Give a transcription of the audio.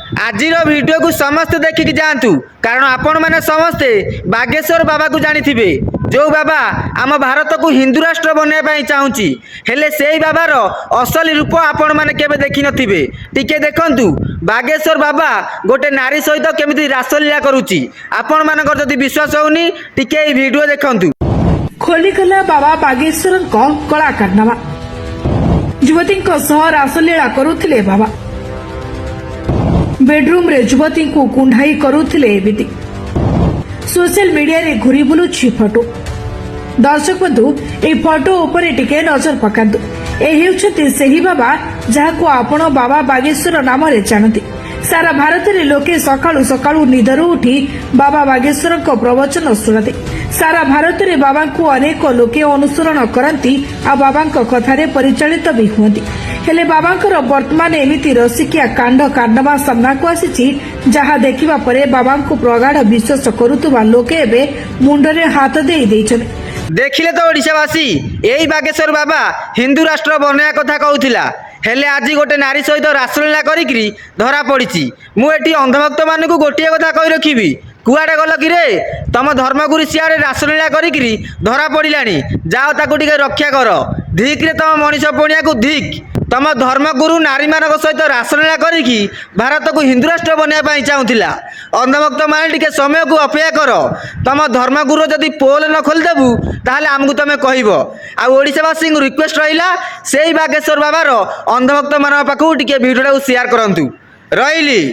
आजिर video को समस्ते देखिक जातु कारण आपण मैंने समस्ते बागेश्वर बाबा को जानी जो बाबा आम भारत को हिंदू राष्ट्र बनवाई चाहूँगी हेले से बाबार असली रूप आपण मैंने केवे देखी नथिबे। टिके देखंतु बागेश्वर बाबा गोटे नारी सहित केमिति रासलीला करुच्ची। आपण मानकर जदि विश्वास होउनी टिके ई वीडियो देखंतु। खोलीगला बाबा बागेश्वर कला कारनामा युवती रासलीला करुथिले बाबा बेडरूम रे युवती को कुंडाई करुथिले एमिति सोशल मीडिया रे घुरी बुलुछि फोटो। दर्शक बंधु ए फोटो उपरे टिके नजर पकांतु। ए हेउछथि सेही बाबा जाहाको आपण बाबा बागेश्वर नाम रे जानती। सारा भारत रे लोके सकाळु सकाळु निदरु उठी बाबा बागेश्वर को प्रवचन सुनते। सारा भारत रे बाबा को अनेक लोके अनुसरण करती आ बाबा कथारे परिचालित भी हुंती। हेले बाबा वर्तमान एमिति रसिकिया कांड कारनामा सामना को आसी जहा देखिबा परे बाबा को प्रगाढ़ विश्वास करुवा लोके एबे मुंडरे हाथ दे देखिले तो ओडिशावासी यही बागेश्वर बाबा हिंदू राष्ट्र बनया कथा कहूथिला हेले आज गोटे नारी सहित रासलीला करी धरा पड़ी। मुझे अंधभक्त मान को गोटे कथा कही रखी कुआडे गल कि रे तम धर्मगुरु सियाड़े रासलीला करी धरा पड़ा जाओ ताकू टिके रक्षा कर धिक रे तम मनीष पणिया को धिक तम धर्मगुरु नारी मान सहित रासलीला करी भारत को हिंदू राष्ट्र बनवाई चाहूला। अंधभक्त मान टिके समय को अपेक्षा कर तम धर्मगुरु जदि पोल न खोलीदेबू ताहले आमको तुम कहब। आशावासी रिक्वेस्ट रहा से बागेश्वर बाबार अंधभक्त मान पाखु टिके भिडियो शेयर करंतु रही।